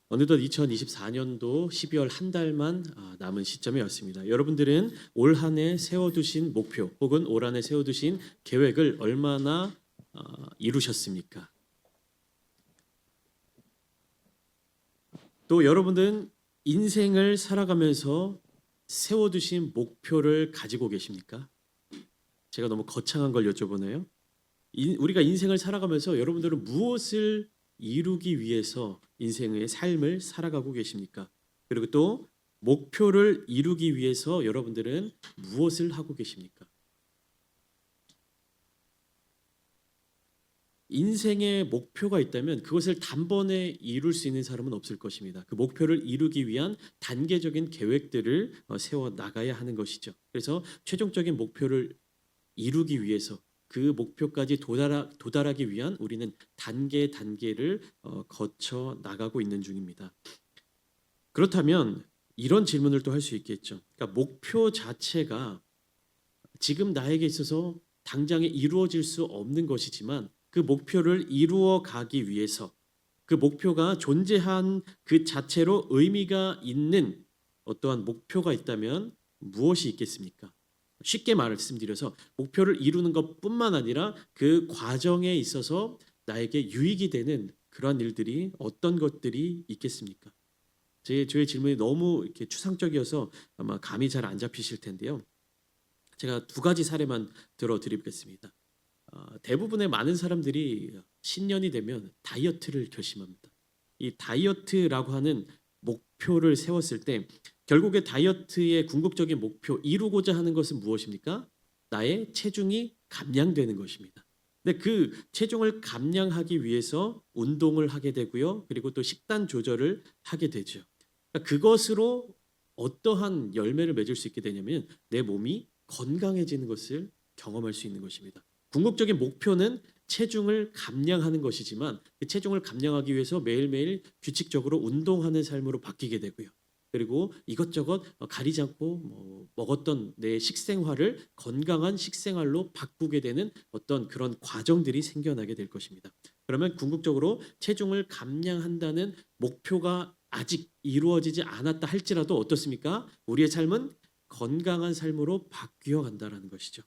어느덧 2024년도 12월 한 달만 남은 시점에 왔습니다. 여러분들은 올 한 해 세워두신 목표 혹은 올 한 해 세워두신 계획을 얼마나 이루셨습니까? 또 여러분들은 인생을 살아가면서 세워두신 목표를 가지고 계십니까? 제가 너무 거창한 걸 여쭤보네요. 우리가 인생을 살아가면서 여러분들은 무엇을 이루기 위해서 인생의 삶을 살아가고 계십니까? 그리고 또 목표를 이루기 위해서 여러분들은 무엇을 하고 계십니까? 인생의 목표가 있다면 그것을 단번에 이룰 수 있는 사람은 없을 것입니다. 그 목표를 이루기 위한 단계적인 계획들을 세워 나가야 하는 것이죠. 그래서 최종적인 목표를 이루기 위해서 그 목표까지 도달하기 위한 우리는 단계를 거쳐 나가고 있는 중입니다. 그렇다면 이런 질문을 또 할 수 있겠죠. 그러니까 목표 자체가 지금 나에게 있어서 당장에 이루어질 수 없는 것이지만 그 목표를 이루어 가기 위해서 그 목표가 존재한 그 자체로 의미가 있는 어떠한 목표가 있다면 무엇이 있겠습니까? 쉽게 말씀드려서 목표를 이루는 것뿐만 아니라 그 과정에 있어서 나에게 유익이 되는 그러한 일들이 어떤 것들이 있겠습니까? 저의 질문이 너무 이렇게 추상적이어서 아마 감이 잘 안 잡히실 텐데요. 제가 두 가지 사례만 들어드리겠습니다. 대부분의 많은 사람들이 신년이 되면 다이어트를 결심합니다. 이 다이어트라고 하는 목표를 세웠을 때 결국에 다이어트의 궁극적인 목표 이루고자 하는 것은 무엇입니까? 나의 체중이 감량되는 것입니다. 근데 그 체중을 감량하기 위해서 운동을 하게 되고요. 그리고 또 식단 조절을 하게 되죠. 그러니까 그것으로 어떠한 열매를 맺을 수 있게 되냐면 내 몸이 건강해지는 것을 경험할 수 있는 것입니다. 궁극적인 목표는 체중을 감량하는 것이지만 그 체중을 감량하기 위해서 매일매일 규칙적으로 운동하는 삶으로 바뀌게 되고요. 그리고 이것저것 가리지 않고 먹었던 내 식생활을 건강한 식생활로 바꾸게 되는 어떤 그런 과정들이 생겨나게 될 것입니다. 그러면 궁극적으로 체중을 감량한다는 목표가 아직 이루어지지 않았다 할지라도 어떻습니까? 우리의 삶은 건강한 삶으로 바뀌어 간다는 것이죠.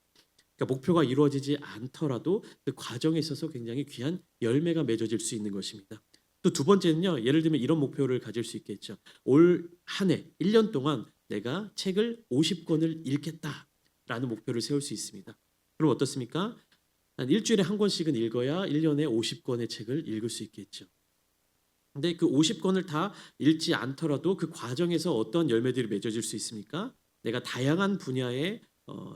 그러니까 목표가 이루어지지 않더라도 그 과정에 있어서 굉장히 귀한 열매가 맺어질 수 있는 것입니다. 또 두 번째는요. 예를 들면 이런 목표를 가질 수 있겠죠. 올 한 해, 1년 동안 내가 책을 50권을 읽겠다라는 목표를 세울 수 있습니다. 그럼 어떻습니까? 한 일주일에 한 권씩은 읽어야 1년에 50권의 책을 읽을 수 있겠죠. 근데 그 50권을 다 읽지 않더라도 그 과정에서 어떤 열매들이 맺어질 수 있습니까? 내가 다양한 분야의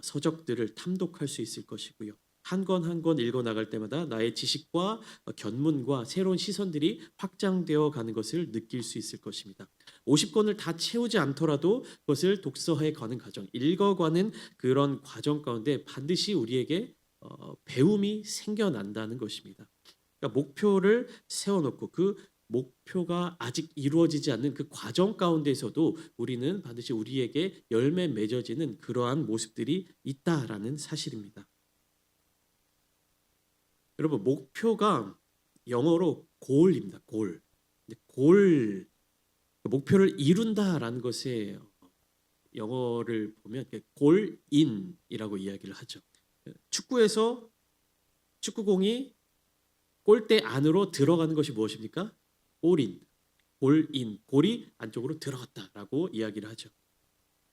서적들을 탐독할 수 있을 것이고요. 한 권 한 권 읽어 나갈 때마다 나의 지식과 견문과 새로운 시선들이 확장되어 가는 것을 느낄 수 있을 것입니다. 50권을 다 채우지 않더라도 그것을 독서해 가는 과정, 읽어가는 그런 과정 가운데 반드시 우리에게 배움이 생겨난다는 것입니다. 그러니까 목표를 세워놓고 그 목표가 아직 이루어지지 않는 그 과정 가운데서도 우리는 반드시 우리에게 열매 맺어지는 그러한 모습들이 있다라는 사실입니다. 여러분 목표가 영어로 goal입니다. goal. goal 목표를 이룬다라는 것에 영어를 보면 goal in이라고 이야기를 하죠. 축구에서 축구공이 골대 안으로 들어가는 것이 무엇입니까? 골인, 골인, 골이 안쪽으로 들어갔다라고 이야기를 하죠.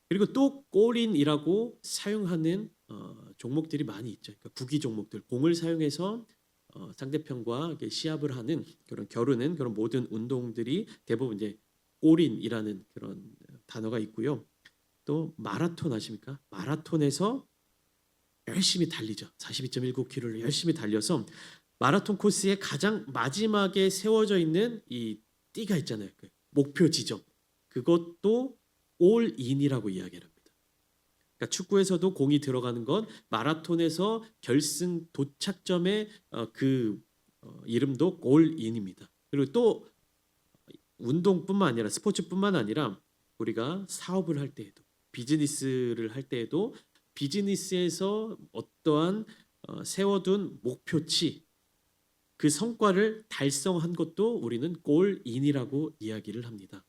그리고 또 골인이라고 사용하는 종목들이 많이 있죠. 그러니까 구기 종목들, 공을 사용해서 상대편과 시합을 하는 그런 겨루는 그런 모든 운동들이 대부분 이제 골인이라는 그런 단어가 있고요. 또 마라톤 아십니까? 마라톤에서 열심히 달리죠. 42.19km를 열심히 달려서 마라톤 코스의 가장 마지막에 세워져 있는 이 띠가 있잖아요. 그 목표 지점. 그것도 올인이라고 이야기를 합니다. 그러니까 축구에서도 공이 들어가는 건 마라톤에서 결승 도착점의 이름도 올인입니다. 그리고 또 운동뿐만 아니라 스포츠뿐만 아니라 우리가 사업을 할 때에도 비즈니스를 할 때에도 비즈니스에서 어떠한 세워둔 목표치 그 성과를 달성한 것도 우리는 골인이라고 이야기를 합니다.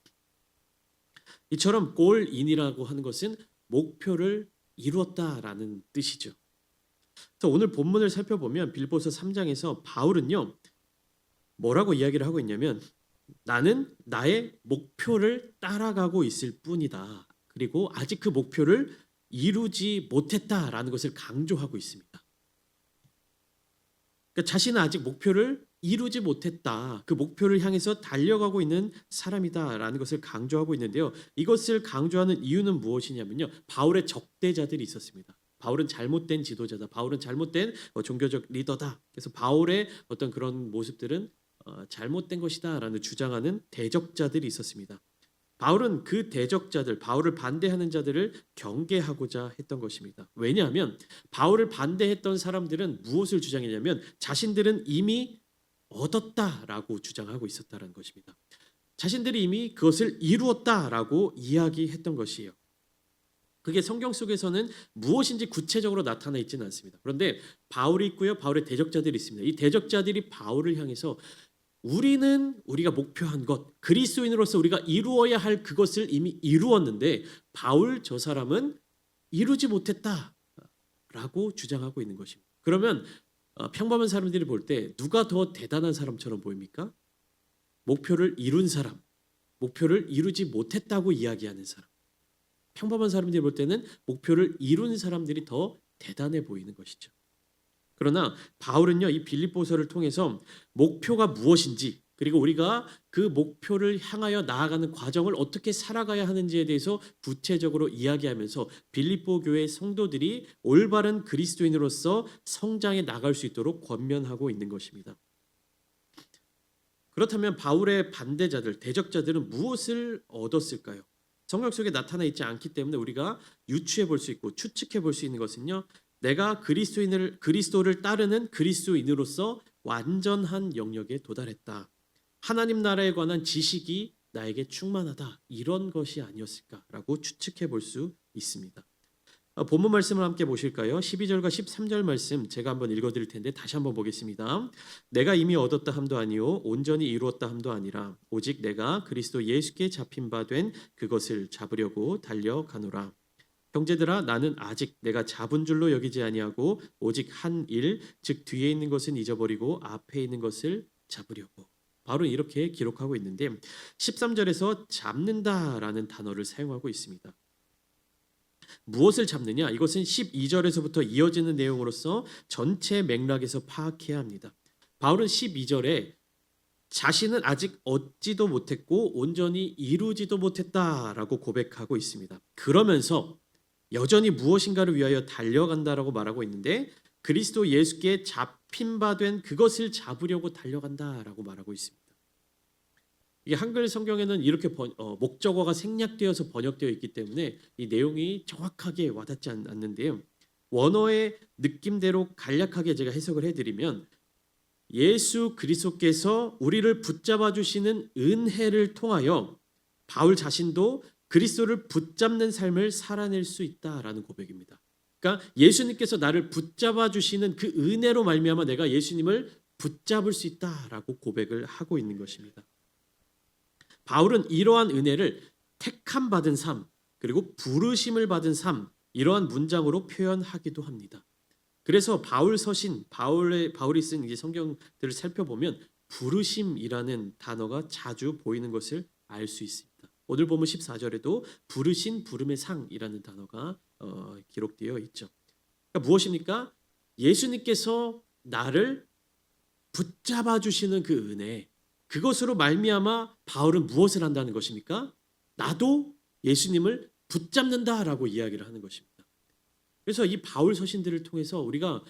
이처럼 골인이라고 하는 것은 목표를 이루었다라는 뜻이죠. 그래서 오늘 본문을 살펴보면 빌립보서 3장에서 바울은요, 뭐라고 이야기를 하고 있냐면 나는 나의 목표를 따라가고 있을 뿐이다. 그리고 아직 그 목표를 이루지 못했다라는 것을 강조하고 있습니다. 그러니까 자신은 아직 목표를 이루지 못했다. 그 목표를 향해서 달려가고 있는 사람이다라는 것을 강조하고 있는데요. 이것을 강조하는 이유는 무엇이냐면요. 바울의 적대자들이 있었습니다. 바울은 잘못된 지도자다. 바울은 잘못된 종교적 리더다. 그래서 바울의 어떤 그런 모습들은 잘못된 것이다라는 주장하는 대적자들이 있었습니다. 바울은 그 대적자들, 바울을 반대하는 자들을 경계하고자 했던 것입니다. 왜냐하면 바울을 반대했던 사람들은 무엇을 주장했냐면 자신들은 이미 얻었다라고 주장하고 있었다는 것입니다. 자신들이 이미 그것을 이루었다라고 이야기했던 것이에요. 그게 성경 속에서는 무엇인지 구체적으로 나타나 있지는 않습니다. 그런데 바울이 있고요, 바울의 대적자들이 있습니다. 이 대적자들이 바울을 향해서 우리가 목표한 것, 그리스도인으로서 우리가 이루어야 할 그것을 이미 이루었는데 바울 저 사람은 이루지 못했다라고 주장하고 있는 것입니다. 그러면 평범한 사람들이 볼 때 누가 더 대단한 사람처럼 보입니까? 목표를 이룬 사람, 목표를 이루지 못했다고 이야기하는 사람. 평범한 사람들이 볼 때는 목표를 이룬 사람들이 더 대단해 보이는 것이죠. 그러나 바울은요, 이 빌립보서를 통해서 목표가 무엇인지, 그리고 우리가 그 목표를 향하여 나아가는 과정을 어떻게 살아가야 하는지에 대해서 구체적으로 이야기하면서 빌립보 교회 성도들이 올바른 그리스도인으로서 성장해 나갈 수 있도록 권면하고 있는 것입니다. 그렇다면 바울의 반대자들, 대적자들은 무엇을 얻었을까요? 성경 속에 나타나 있지 않기 때문에 우리가 유추해 볼 수 있고 추측해 볼 수 있는 것은요, 내가 그리스도를 따르는 그리스도인으로서 완전한 영역에 도달했다. 하나님 나라에 관한 지식이 나에게 충만하다. 이런 것이 아니었을까라고 추측해 볼 수 있습니다. 본문 말씀을 함께 보실까요? 12절과 13절 말씀 제가 한번 읽어드릴 텐데 다시 한번 보겠습니다. 내가 이미 얻었다 함도 아니요 온전히 이루었다 함도 아니라 오직 내가 그리스도 예수께 잡힌 바 된 그것을 잡으려고 달려가노라. 형제들아 나는 아직 내가 잡은 줄로 여기지 아니하고 오직 한 일, 즉 뒤에 있는 것은 잊어버리고 앞에 있는 것을 잡으려고. 바로 이렇게 기록하고 있는데 13절에서 잡는다라는 단어를 사용하고 있습니다. 무엇을 잡느냐? 이것은 12절에서부터 이어지는 내용으로서 전체 맥락에서 파악해야 합니다. 바울은 12절에 자신은 아직 얻지도 못했고 온전히 이루지도 못했다라고 고백하고 있습니다. 그러면서 여전히 무엇인가를 위하여 달려간다라고 말하고 있는데 그리스도 예수께 잡힌 바 된 그것을 잡으려고 달려간다라고 말하고 있습니다. 이 한글 성경에는 이렇게 목적어가 생략되어서 번역되어 있기 때문에 이 내용이 정확하게 와닿지 않는데요. 원어의 느낌대로 간략하게 제가 해석을 해드리면 예수 그리스도께서 우리를 붙잡아 주시는 은혜를 통하여 바울 자신도 그리스도를 붙잡는 삶을 살아낼 수 있다라는 고백입니다. 그러니까 예수님께서 나를 붙잡아 주시는 그 은혜로 말미암아 내가 예수님을 붙잡을 수 있다라고 고백을 하고 있는 것입니다. 바울은 이러한 은혜를 택함 받은 삶, 그리고 부르심을 받은 삶, 이러한 문장으로 표현하기도 합니다. 그래서 바울 서신, 바울이 쓴 이 성경들을 살펴보면 부르심이라는 단어가 자주 보이는 것을 알 수 있습니다. 오늘 보면 14절에도 부르신 부름의 상이라는 단어가 기록되어 있죠. 그러니까 무엇입니까? 예수님께서 나를 붙잡아 주시는 그 은혜, 그것으로 말미암아 바울은 무엇을 한다는 것입니까? 나도 예수님을 붙잡는다라고 이야기를 하는 것입니다. 그래서 이 바울 서신들을 통해서 우리가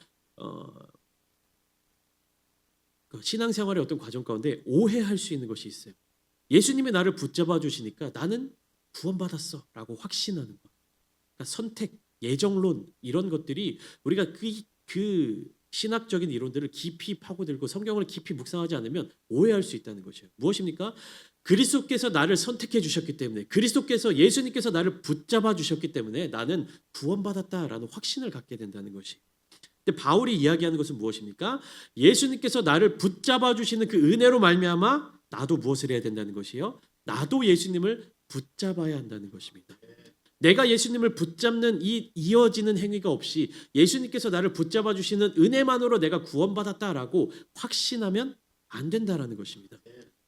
신앙생활의 어떤 과정 가운데 오해할 수 있는 것이 있어요. 예수님이 나를 붙잡아 주시니까 나는 구원받았어라고 확신하는 것. 그러니까 선택, 예정론 이런 것들이 우리가 그 신학적인 이론들을 깊이 파고들고 성경을 깊이 묵상하지 않으면 오해할 수 있다는 것이에요. 무엇입니까? 그리스도께서 나를 선택해 주셨기 때문에, 그리스도께서 예수님께서 나를 붙잡아 주셨기 때문에 나는 구원받았다라는 확신을 갖게 된다는 것이. 근데 바울이 이야기하는 것은 무엇입니까? 예수님께서 나를 붙잡아 주시는 그 은혜로 말미암아 나도 무엇을 해야 된다는 것이요? 나도 예수님을 붙잡아야 한다는 것입니다. 내가 예수님을 붙잡는 이 이어지는 행위가 없이 예수님께서 나를 붙잡아 주시는 은혜만으로 내가 구원받았다라고 확신하면 안 된다라는 것입니다.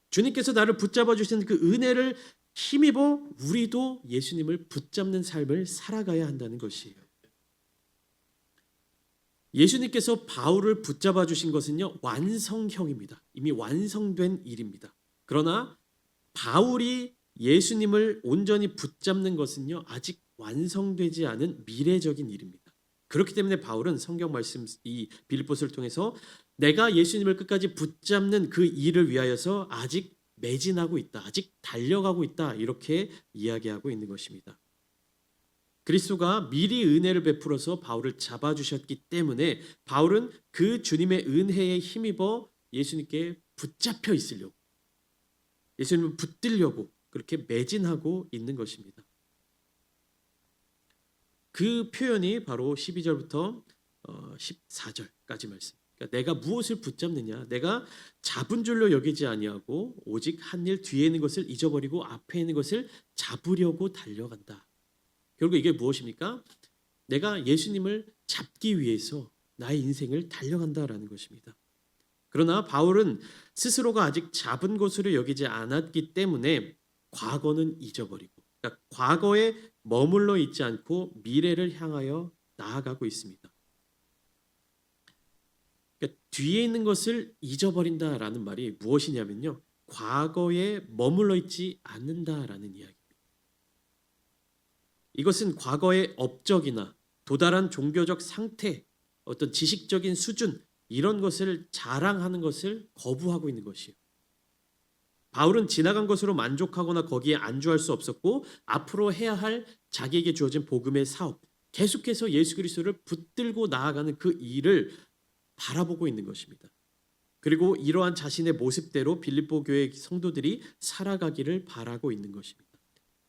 주님께서 나를 붙잡아 주시는 그 은혜를 힘입어 우리도 예수님을 붙잡는 삶을 살아가야 한다는 것이에요. 예수님께서 바울을 붙잡아 주신 것은요, 완성형입니다. 이미 완성된 일입니다. 그러나 바울이 예수님을 온전히 붙잡는 것은요, 아직 완성되지 않은 미래적인 일입니다. 그렇기 때문에 바울은 성경 말씀 이 빌립보서를 통해서 내가 예수님을 끝까지 붙잡는 그 일을 위하여서 아직 매진하고 있다. 아직 달려가고 있다. 이렇게 이야기하고 있는 것입니다. 그리스도가 미리 은혜를 베풀어서 바울을 잡아주셨기 때문에 바울은 그 주님의 은혜에 힘입어 예수님께 붙잡혀 있으려고, 예수님을 붙들려고 그렇게 매진하고 있는 것입니다. 그 표현이 바로 12절부터 14절까지 말씀. 그러니까 내가 무엇을 붙잡느냐, 내가 잡은 줄로 여기지 아니하고 오직 한 일 뒤에 있는 것을 잊어버리고 앞에 있는 것을 잡으려고 달려간다. 결국 이게 무엇입니까? 내가 예수님을 잡기 위해서 나의 인생을 달려간다라는 것입니다. 그러나 바울은 스스로가 아직 잡은 것으로 여기지 않았기 때문에 과거는 잊어버리고, 그러니까 과거에 머물러 있지 않고 미래를 향하여 나아가고 있습니다. 그러니까 뒤에 있는 것을 잊어버린다라는 말이 무엇이냐면요, 과거에 머물러 있지 않는다라는 이야기입니다. 이것은 과거의 업적이나 도달한 종교적 상태, 어떤 지식적인 수준, 이런 것을 자랑하는 것을 거부하고 있는 것이에요. 바울은 지나간 것으로 만족하거나 거기에 안주할 수 없었고 앞으로 해야 할 자기에게 주어진 복음의 사업, 계속해서 예수 그리스도를 붙들고 나아가는 그 일을 바라보고 있는 것입니다. 그리고 이러한 자신의 모습대로 빌립보 교회 성도들이 살아가기를 바라고 있는 것입니다.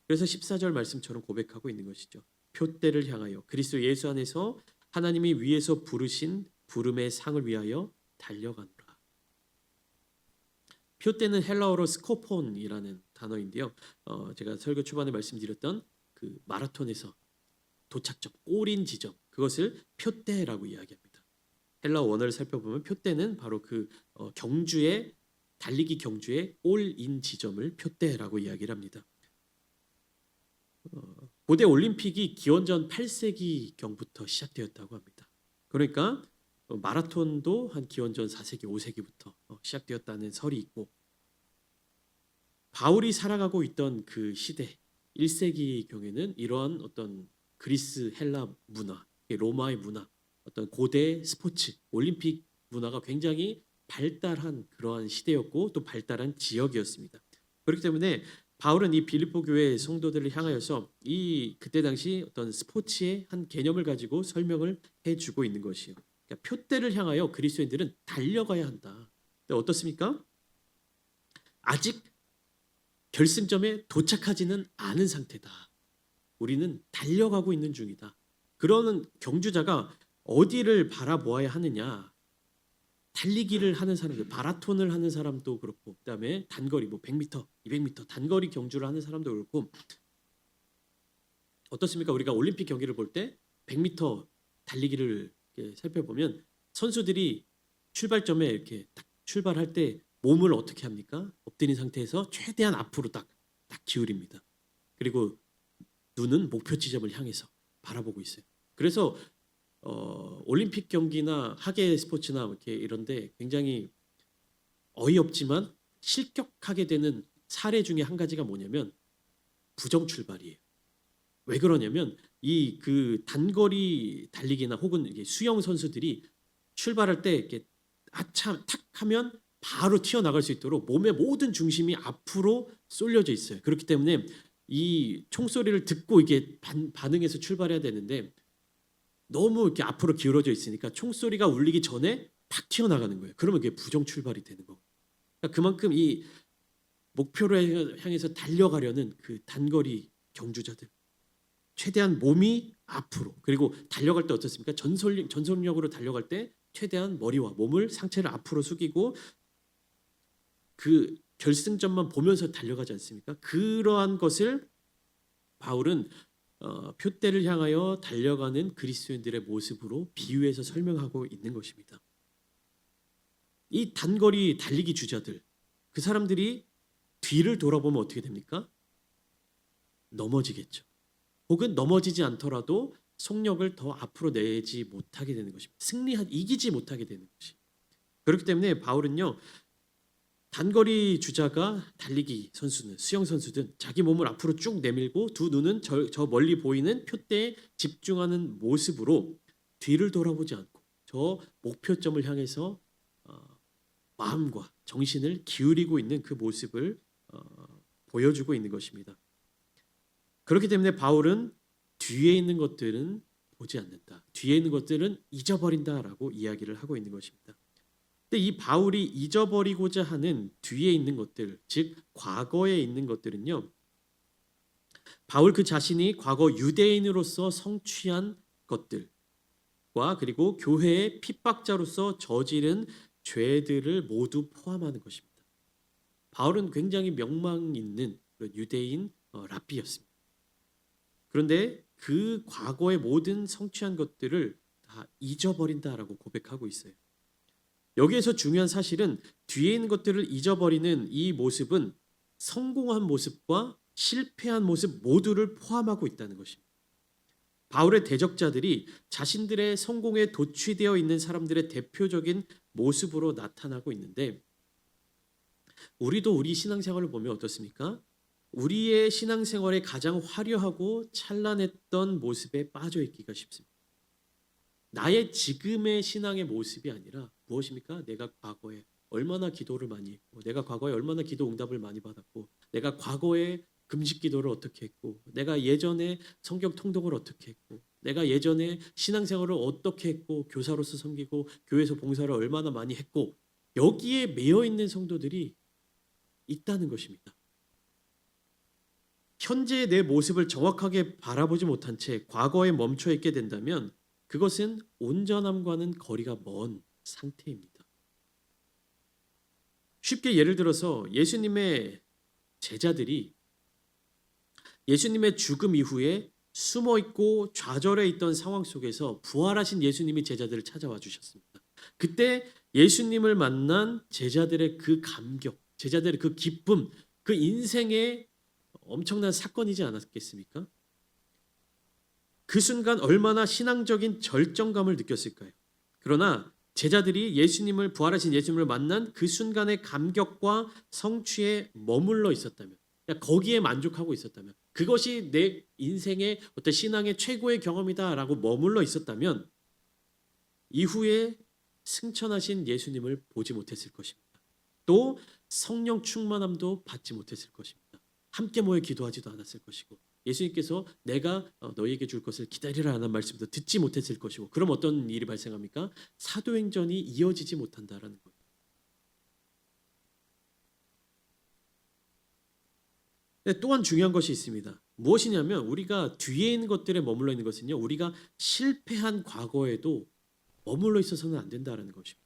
그래서 14절 말씀처럼 고백하고 있는 것이죠. 표대를 향하여 그리스도 예수 안에서 하나님이 위에서 부르신 부름의 상을 위하여 달려가노라. 표대는 헬라어로 스코폰이라는 단어인데요. 제가 설교 초반에 말씀드렸던 그 마라톤에서 도착점, 골인 지점, 그것을 표대라고 이야기합니다. 헬라어 원어를 살펴보면 표대는 바로 그 경주의 달리기 경주의 골인 지점을 표대라고 이야기를 합니다. 고대 올림픽이 기원전 8세기경부터 시작되었다고 합니다. 그러니까 마라톤도 한 기원전 4세기, 5세기부터 시작되었다는 설이 있고, 바울이 살아가고 있던 그 시대 1세기경에는 이러한 어떤 그리스, 헬라 문화, 로마의 문화, 어떤 고대 스포츠, 올림픽 문화가 굉장히 발달한 그러한 시대였고 또 발달한 지역이었습니다. 그렇기 때문에 바울은 이 빌립보 교회 성도들을 향하여서 이 그때 당시 어떤 스포츠의 한 개념을 가지고 설명을 해주고 있는 것이요. 그러니까 표대를 향하여 그리스도인들은 달려가야 한다. 어떻습니까? 아직 결승점에 도착하지는 않은 상태다. 우리는 달려가고 있는 중이다. 그러는 경주자가 어디를 바라보아야 하느냐? 달리기를 하는 사람들, 마라톤을 하는 사람도 그렇고, 그다음에 단거리 뭐 100m, 200m 단거리 경주를 하는 사람도 그렇고, 어떻습니까? 우리가 올림픽 경기를 볼 때 100m 달리기를 살펴보면 선수들이 출발점에 이렇게 딱 출발할 때 몸을 어떻게 합니까? 엎드린 상태에서 최대한 앞으로 딱 기울입니다. 그리고 눈은 목표 지점을 향해서 바라보고 있어요. 그래서 올림픽 경기나 하계 스포츠나 이렇게 이런데 굉장히 어이없지만 실격하게 되는 사례 중에 한 가지가 뭐냐면 부정 출발이에요. 왜 그러냐면 이 그 단거리 달리기나 혹은 이게 수영 선수들이 출발할 때 이렇게 아차 탁 하면 바로 튀어나갈 수 있도록 몸의 모든 중심이 앞으로 쏠려져 있어요. 그렇기 때문에 이 총소리를 듣고 이게 반응해서 출발해야 되는데 너무 이렇게 앞으로 기울어져 있으니까 총소리가 울리기 전에 탁 튀어나가는 거예요. 그러면 그게 부정 출발이 되는 거고. 그러니까 그만큼 이 목표를 향해서 달려가려는 그 단거리 경주자들 최대한 몸이 앞으로, 그리고 달려갈 때 어떻습니까? 전속력으로 달려갈 때 최대한 머리와 몸을 상체를 앞으로 숙이고 그 결승점만 보면서 달려가지 않습니까? 그러한 것을 바울은 표대를 향하여 달려가는 그리스도인들의 모습으로 비유해서 설명하고 있는 것입니다. 이 단거리 달리기 주자들, 그 사람들이 뒤를 돌아보면 어떻게 됩니까? 넘어지겠죠. 혹은 넘어지지 않더라도 속력을 더 앞으로 내지 못하게 되는 것입니다. 이기지 못하게 되는 것이. 그렇기 때문에 바울은요, 단거리 주자가 달리기 선수는, 수영 선수든 자기 몸을 앞으로 쭉 내밀고 두 눈은 저 멀리 보이는 표대에 집중하는 모습으로 뒤를 돌아보지 않고 저 목표점을 향해서 마음과 정신을 기울이고 있는 그 모습을 보여주고 있는 것입니다. 그렇기 때문에 바울은 뒤에 있는 것들은 보지 않는다, 뒤에 있는 것들은 잊어버린다라고 이야기를 하고 있는 것입니다. 근데 이 바울이 잊어버리고자 하는 뒤에 있는 것들, 즉 과거에 있는 것들은요, 바울 그 자신이 과거 유대인으로서 성취한 것들과 그리고 교회의 핍박자로서 저지른 죄들을 모두 포함하는 것입니다. 바울은 굉장히 명망 있는 유대인 랍비였습니다. 그런데 그 과거의 모든 성취한 것들을 다 잊어버린다라고 고백하고 있어요. 여기에서 중요한 사실은 뒤에 있는 것들을 잊어버리는 이 모습은 성공한 모습과 실패한 모습 모두를 포함하고 있다는 것입니다. 바울의 대적자들이 자신들의 성공에 도취되어 있는 사람들의 대표적인 모습으로 나타나고 있는데, 우리도 우리 신앙생활을 보면 어떻습니까? 우리의 신앙생활에 가장 화려하고 찬란했던 모습에 빠져 있기가 쉽습니다. 나의 지금의 신앙의 모습이 아니라 무엇입니까? 내가 과거에 얼마나 기도를 많이 했고, 내가 과거에 얼마나 기도 응답을 많이 받았고, 내가 과거에 금식 기도를 어떻게 했고, 내가 예전에 성경 통독을 어떻게 했고, 내가 예전에 신앙생활을 어떻게 했고, 교사로서 섬기고 교회에서 봉사를 얼마나 많이 했고, 여기에 매여 있는 성도들이 있다는 것입니다. 현재의 내 모습을 정확하게 바라보지 못한 채 과거에 멈춰 있게 된다면 그것은 온전함과는 거리가 먼 상태입니다. 쉽게 예를 들어서 예수님의 제자들이 예수님의 죽음 이후에 숨어 있고 좌절해 있던 상황 속에서 부활하신 예수님이 제자들을 찾아와 주셨습니다. 그때 예수님을 만난 제자들의 그 감격, 제자들의 그 기쁨, 그 인생의 엄청난 사건이지 않았겠습니까? 그 순간 얼마나 신앙적인 절정감을 느꼈을까요? 그러나 제자들이 부활하신 예수님을 만난 그 순간의 감격과 성취에 머물러 있었다면, 거기에 만족하고 있었다면, 그것이 내 인생의 어떤 신앙의 최고의 경험이다라고 머물러 있었다면 이후에 승천하신 예수님을 보지 못했을 것입니다. 또 성령 충만함도 받지 못했을 것입니다. 함께 모여 기도하지도 않았을 것이고, 예수님께서 내가 너희에게 줄 것을 기다리라 하는 말씀도 듣지 못했을 것이고, 그럼 어떤 일이 발생합니까? 사도행전이 이어지지 못한다라는 거예요. 네, 또한 중요한 것이 있습니다. 무엇이냐면 우리가 뒤에 있는 것들에 머물러 있는 것은요, 우리가 실패한 과거에도 머물러 있어서는 안 된다라는 것입니다.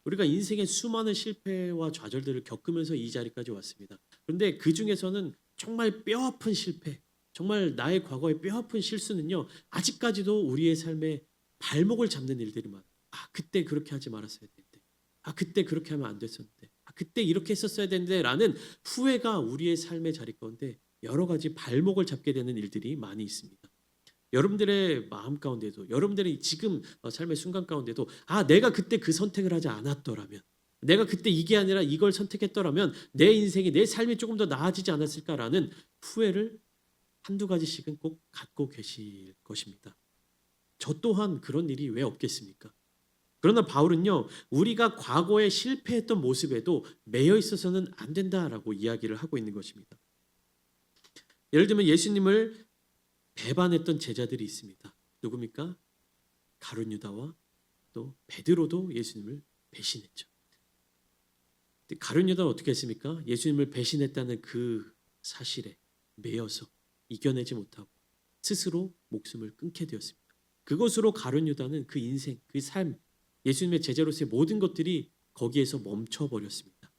우리가 인생의 수많은 실패와 좌절들을 겪으면서 이 자리까지 왔습니다. 그런데 그 중에서는 정말 뼈아픈 실패, 정말 나의 과거의 뼈아픈 실수는요, 아직까지도 우리의 삶에 발목을 잡는 일들이 많아요. 그때 그렇게 하지 말았어야 되는데, 그때 그렇게 하면 안 됐었는데, 그때 이렇게 했었어야 되는데 라는 후회가 우리의 삶의 자리 가운데 여러 가지 발목을 잡게 되는 일들이 많이 있습니다. 여러분들의 마음 가운데도, 여러분들의 지금 삶의 순간 가운데도 내가 그때 그 선택을 하지 않았더라면, 내가 그때 이게 아니라 이걸 선택했더라면 내 인생이, 내 삶이 조금 더 나아지지 않았을까라는 후회를 한두 가지씩은 꼭 갖고 계실 것입니다. 저 또한 그런 일이 왜 없겠습니까? 그러나 바울은요, 우리가 과거에 실패했던 모습에도 매여 있어서는 안 된다라고 이야기를 하고 있는 것입니다. 예를 들면 예수님을 배반했던 제자들이 있습니다. 누굽니까? 가룟 유다와 또 베드로도 예수님을 배신했죠. 가룟 유다는 어떻게 했습니까? 예수님을 배신했다는 그 사실에 매여서 이겨내지 못하고 스스로 목숨을 끊게 되었습니다. 그것으로 가룟 유다는 그 인생, 그 삶, 예수님의 제자로서의 모든 것들이 거기에서 멈춰버렸습니다.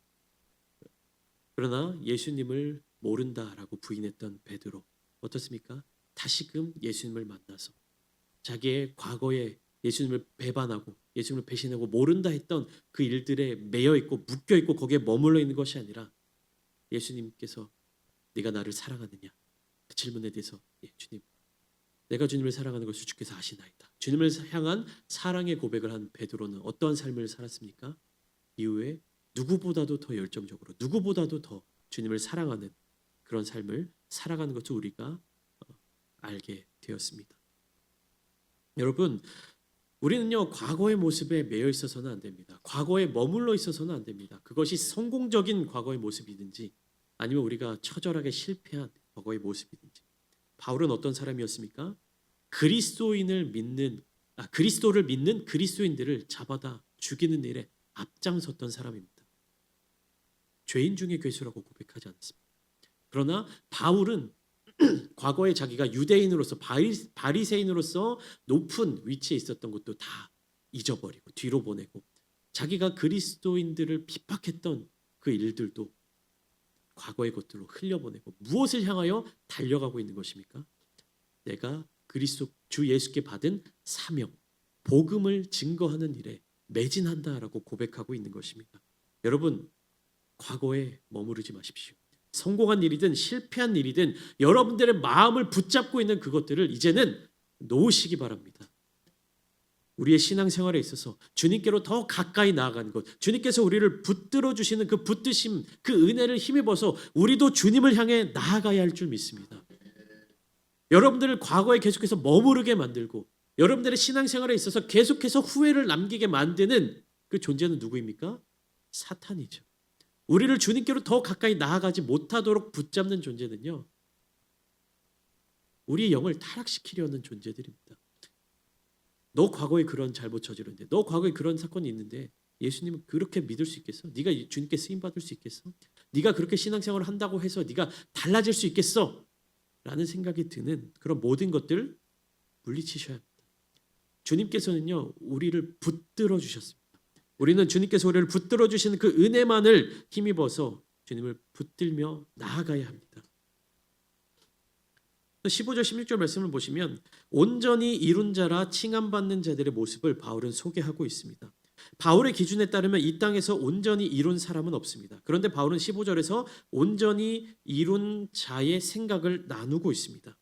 그러나 예수님을 모른다라고 부인했던 베드로 어떻습니까? 다시금 예수님을 만나서 자기의 과거에 예수님을 배반하고 예수님을 배신하고 모른다 했던 그 일들에 매여 있고 묶여 있고 거기에 머물러 있는 것이 아니라 예수님께서 네가 나를 사랑하느냐? 그 질문에 대해서 예, 주님, 내가 주님을 사랑하는 것을 주께서 아시나이다. 주님을 향한 사랑의 고백을 한 베드로는 어떠한 삶을 살았습니까? 이후에 누구보다도 더 열정적으로 누구보다도 더 주님을 사랑하는 그런 삶을 살아가는 것을 우리가 알게 되었습니다. 여러분, 우리는요 과거의 모습에 매여 있어서는 안 됩니다. 과거에 머물러 있어서는 안 됩니다. 그것이 성공적인 과거의 모습이든지 아니면 우리가 처절하게 실패한 과거의 모습이든지. 바울은 어떤 사람이었습니까? 그리스도를 믿는 그리스도인들을 잡아다 죽이는 일에 앞장섰던 사람입니다. 죄인 중에 괴수라고 고백하지 않습니다. 그러나 바울은 과거에 자기가 유대인으로서 바리새인으로서 높은 위치에 있었던 것도 다 잊어버리고 뒤로 보내고 자기가 그리스도인들을 핍박했던 그 일들도 과거의 것들로 흘려보내고 무엇을 향하여 달려가고 있는 것입니까? 내가 그리스도 주 예수께 받은 사명, 복음을 증거하는 일에 매진한다라고 고백하고 있는 것입니다. 여러분, 과거에 머무르지 마십시오. 성공한 일이든 실패한 일이든 여러분들의 마음을 붙잡고 있는 그것들을 이제는 놓으시기 바랍니다. 우리의 신앙생활에 있어서 주님께로 더 가까이 나아가는 것, 주님께서 우리를 붙들어 주시는 그 붙드심, 그 은혜를 힘입어서 우리도 주님을 향해 나아가야 할 줄 믿습니다. 여러분들을 과거에 계속해서 머무르게 만들고 여러분들의 신앙생활에 있어서 계속해서 후회를 남기게 만드는 그 존재는 누구입니까? 사탄이죠. 우리를 주님께로 더 가까이 나아가지 못하도록 붙잡는 존재는요, 우리의 영을 타락시키려는 존재들입니다. 너 과거에 그런 잘못 저지른데, 너 과거에 그런 사건이 있는데 예수님은 그렇게 믿을 수 있겠어? 네가 주님께 쓰임 받을 수 있겠어? 네가 그렇게 신앙생활을 한다고 해서 네가 달라질 수 있겠어? 라는 생각이 드는 그런 모든 것들을 물리치셔야 합니다. 주님께서는요 우리를 붙들어 주셨습니다. 우리는 주님께서 우리를 붙들어 주시는 그 은혜만을 힘입어서 주님을 붙들며 나아가야 합니다. 15절 16절 말씀을 보시면 온전히 이룬 자라 칭함받는 자들의 모습을 바울은 소개하고 있습니다. 바울의 기준에 따르면 이 땅에서 온전히 이룬 사람은 없습니다. 그런데 바울은 15절에서 온전히 이룬 자의 생각을 나누고 있습니다.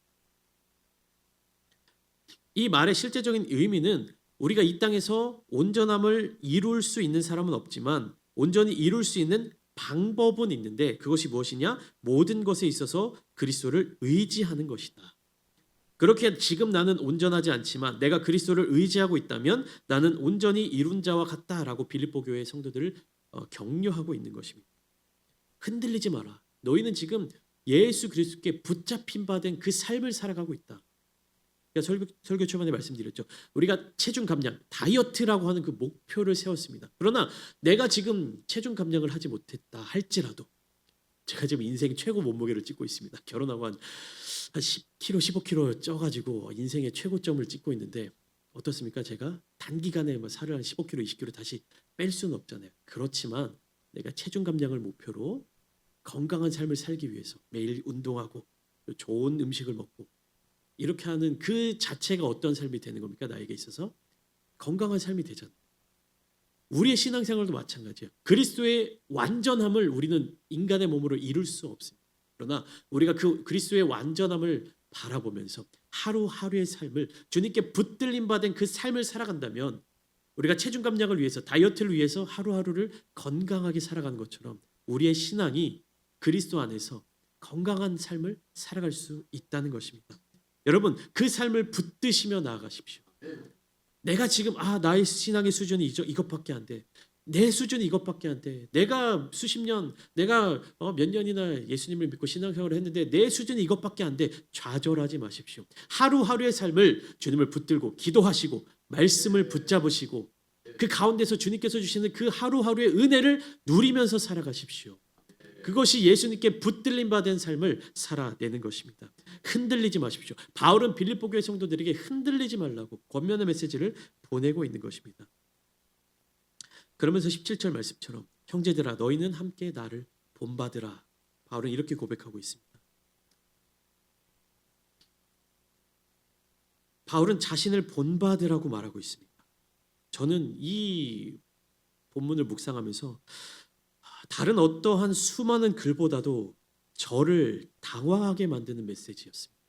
이 말의 실제적인 의미는 우리가 이 땅에서 온전함을 이룰 수 있는 사람은 없지만 온전히 이룰 수 있는 방법은 있는데 그것이 무엇이냐? 모든 것에 있어서 그리스도를 의지하는 것이다. 그렇게 지금 나는 온전하지 않지만 내가 그리스도를 의지하고 있다면 나는 온전히 이룬 자와 같다라고 빌립보 교회의 성도들을 격려하고 있는 것입니다. 흔들리지 마라. 너희는 지금 예수 그리스도께 붙잡힌 바 된 그 삶을 살아가고 있다. 설교 초반에 말씀드렸죠. 우리가 체중 감량, 다이어트라고 하는 그 목표를 세웠습니다. 그러나 내가 지금 체중 감량을 하지 못했다 할지라도 제가 지금 인생 최고 몸무게를 찍고 있습니다. 결혼하고 한 10kg, 15kg 쪄가지고 인생의 최고점을 찍고 있는데 어떻습니까? 제가 단기간에 살을 한 15kg, 20kg 다시 뺄 수는 없잖아요. 그렇지만 내가 체중 감량을 목표로 건강한 삶을 살기 위해서 매일 운동하고 좋은 음식을 먹고 이렇게 하는 그 자체가 어떤 삶이 되는 겁니까? 나에게 있어서 건강한 삶이 되잖아요. 우리의 신앙생활도 마찬가지예요. 그리스도의 완전함을 우리는 인간의 몸으로 이룰 수 없습니다. 그러나 우리가 그 그리스도의 완전함을 바라보면서 하루하루의 삶을 주님께 붙들림 받은 그 삶을 살아간다면 우리가 체중 감량을 위해서 다이어트를 위해서 하루하루를 건강하게 살아가는 것처럼 우리의 신앙이 그리스도 안에서 건강한 삶을 살아갈 수 있다는 것입니다. 여러분 그 삶을 붙드시며 나아가십시오. 내가 지금 나의 신앙의 수준이 이것밖에 안 돼. 내 수준이 이것밖에 안 돼. 내가 수십 년, 내가 몇 년이나 예수님을 믿고 신앙생활을 했는데 내 수준이 이것밖에 안 돼. 좌절하지 마십시오. 하루하루의 삶을 주님을 붙들고 기도하시고 말씀을 붙잡으시고 그 가운데서 주님께서 주시는 그 하루하루의 은혜를 누리면서 살아가십시오. 그것이 예수님께 붙들림 받은 삶을 살아내는 것입니다. 흔들리지 마십시오. 바울은 빌립보 교회 성도들에게 흔들리지 말라고 권면의 메시지를 보내고 있는 것입니다. 그러면서 17절 말씀처럼 형제들아 너희는 함께 나를 본받으라. 바울은 이렇게 고백하고 있습니다. 바울은 자신을 본받으라고 말하고 있습니다. 저는 이 본문을 묵상하면서 다른 어떠한 수많은 글보다도 저를 당황하게 만드는 메시지였습니다.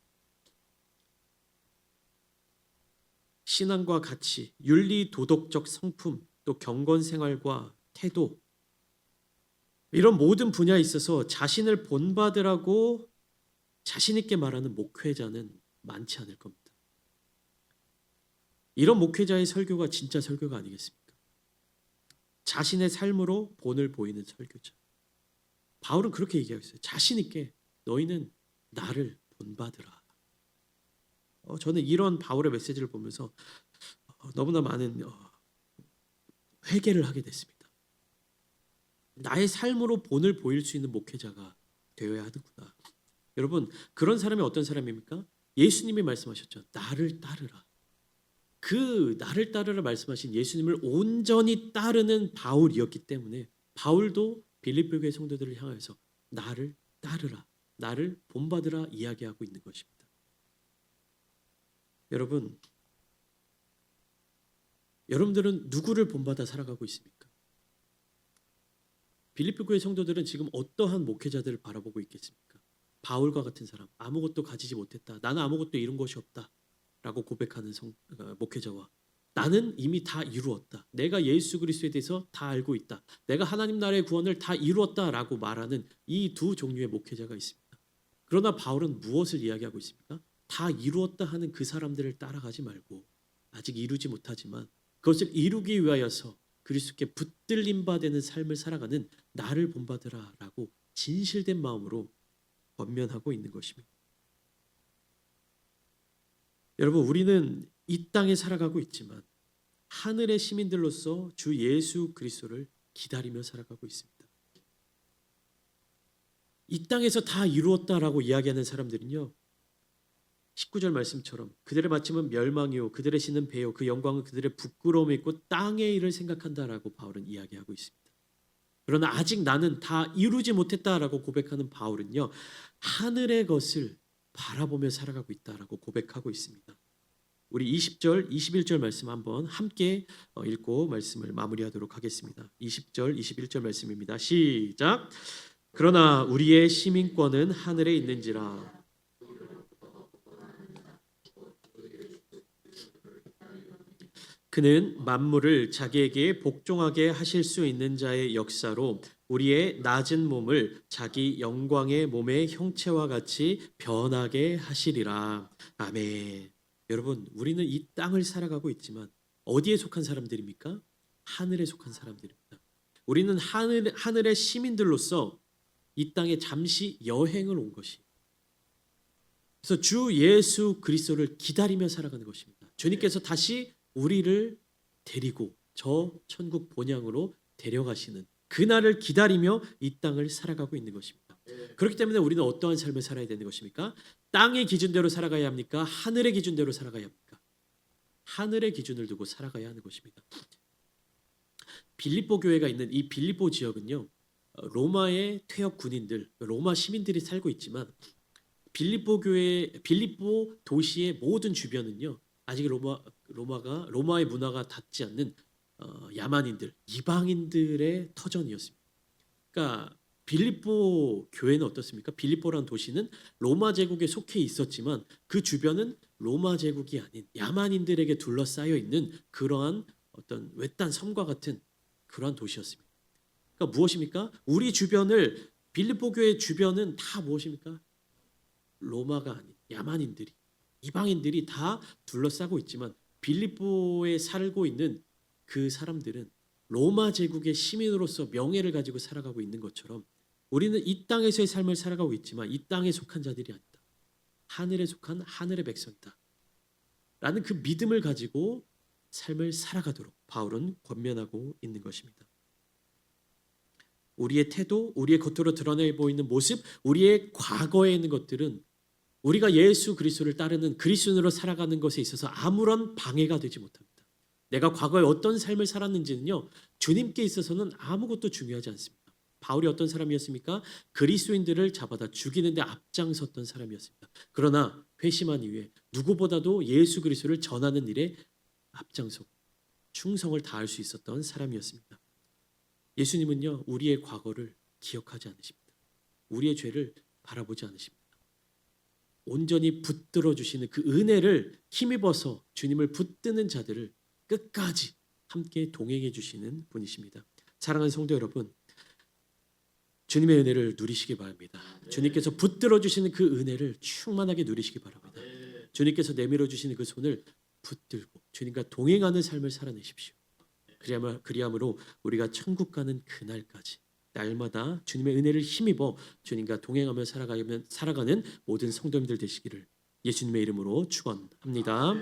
신앙과 가치, 윤리 도덕적 성품, 또 경건 생활과 태도, 이런 모든 분야에 있어서 자신을 본받으라고 자신 있게 말하는 목회자는 많지 않을 겁니다. 이런 목회자의 설교가 진짜 설교가 아니겠습니까? 자신의 삶으로 본을 보이는 설교자. 바울은 그렇게 얘기하고 있어요. 자신 있게 너희는 나를 본받으라. 저는 이런 바울의 메시지를 보면서 너무나 많은 회개를 하게 됐습니다. 나의 삶으로 본을 보일 수 있는 목회자가 되어야 하는구나. 여러분, 그런 사람이 어떤 사람입니까? 예수님이 말씀하셨죠. 나를 따르라. 그 나를 따르라 말씀하신 예수님을 온전히 따르는 바울이었기 때문에 바울도 빌립보 교회 성도들을 향해서 나를 따르라, 나를 본받으라 이야기하고 있는 것입니다. 여러분들은 누구를 본받아 살아가고 있습니까? 빌립보 교회 성도들은 지금 어떠한 목회자들을 바라보고 있겠습니까? 바울과 같은 사람, 아무것도 가지지 못했다. 나는 아무것도 이룬 것이 없다. 라고 고백하는 목회자와 나는 이미 다 이루었다. 내가 예수 그리스도에 대해서 다 알고 있다. 내가 하나님 나라의 구원을 다 이루었다라고 말하는 이 두 종류의 목회자가 있습니다. 그러나 바울은 무엇을 이야기하고 있습니까? 다 이루었다 하는 그 사람들을 따라가지 말고 아직 이루지 못하지만 그것을 이루기 위하여서 그리스도께 붙들림 바 되는 삶을 살아가는 나를 본받으라라고 진실된 마음으로 권면하고 있는 것입니다. 여러분, 우리는 이 땅에 살아가고 있지만 하늘의 시민들로서 주 예수 그리스도를 기다리며 살아가고 있습니다. 이 땅에서 다 이루었다라고 이야기하는 사람들은요, 19절 말씀처럼 그들의 마침은 멸망이요 그들의 신은 배요 그 영광은 그들의 부끄러움이 있고 땅의 일을 생각한다라고 바울은 이야기하고 있습니다. 그러나 아직 나는 다 이루지 못했다라고 고백하는 바울은요, 하늘의 것을 바라보며 살아가고 있다라고 고백하고 있습니다. 우리 20절, 21절 말씀 한번 함께 읽고 말씀을 마무리하도록 하겠습니다. 20절, 21절 말씀입니다. 시작. 그러나 우리의 시민권은 하늘에 있는지라. 그는 만물을 자기에게 복종하게 하실 수 있는 자의 역사로 우리의 낮은 몸을 자기 영광의 몸의 형체와 같이 변하게 하시리라. 아멘. 여러분, 우리는 이 땅을 살아가고 있지만 어디에 속한 사람들입니까? 하늘에 속한 사람들입니다. 우리는 하늘의 시민들로서 이 땅에 잠시 여행을 온 것이. 그래서 주 예수 그리스도를 기다리며 살아가는 것입니다. 주님께서 다시 우리를 데리고 저 천국 본향으로 데려가시는 그날을 기다리며 이 땅을 살아가고 있는 것입니다. 그렇기 때문에 우리는 어떠한 삶을 살아야 되는 것입니까? 땅의 기준대로 살아가야 합니까? 하늘의 기준대로 살아가야 합니까? 하늘의 기준을 두고 살아가야 하는 것입니다. 빌립보 교회가 있는 이 빌립보 지역은요, 로마의 퇴역 군인들, 로마 시민들이 살고 있지만 빌립보 도시의 모든 주변은요, 아직 로마의 문화가 닿지 않는 야만인들, 이방인들의 터전이었습니다. 그러니까 빌립보 교회는 어떻습니까? 빌립보라는 도시는 로마 제국에 속해 있었지만 그 주변은 로마 제국이 아닌 야만인들에게 둘러싸여 있는 그러한 어떤 외딴 섬과 같은 그러한 도시였습니다. 그러니까 무엇입니까? 우리 주변을 빌립보 교회 주변은 다 무엇입니까? 로마가 아닌 야만인들이, 이방인들이 다 둘러싸고 있지만 빌립보에 살고 있는 그 사람들은 로마 제국의 시민으로서 명예를 가지고 살아가고 있는 것처럼 우리는 이 땅에서의 삶을 살아가고 있지만 이 땅에 속한 자들이 아니다. 하늘에 속한 하늘의 백성이다. 라는 그 믿음을 가지고 삶을 살아가도록 바울은 권면하고 있는 것입니다. 우리의 태도, 우리의 겉으로 드러내 보이는 모습, 우리의 과거에 있는 것들은 우리가 예수 그리스도를 따르는 그리스도인으로 살아가는 것에 있어서 아무런 방해가 되지 못합니다. 내가 과거에 어떤 삶을 살았는지는요, 주님께 있어서는 아무것도 중요하지 않습니다. 바울이 어떤 사람이었습니까? 그리스도인들을 잡아다 죽이는데 앞장섰던 사람이었습니다. 그러나 회심한 이후에 누구보다도 예수 그리스도를 전하는 일에 앞장서고 충성을 다할 수 있었던 사람이었습니다. 예수님은요, 우리의 과거를 기억하지 않으십니다. 우리의 죄를 바라보지 않으십니다. 온전히 붙들어 주시는 그 은혜를 힘입어서 주님을 붙드는 자들을 끝까지 함께 동행해 주시는 분이십니다. 사랑하는 성도 여러분, 주님의 은혜를 누리시기 바랍니다. 주님께서 붙들어 주시는 그 은혜를 충만하게 누리시기 바랍니다. 주님께서 내밀어 주시는 그 손을 붙들고 주님과 동행하는 삶을 살아내십시오. 그리함으로 우리가 천국 가는 그날까지 날마다 주님의 은혜를 힘입어 주님과 동행하며 살아가는 모든 성도님들 되시기를 예수님의 이름으로 축원합니다.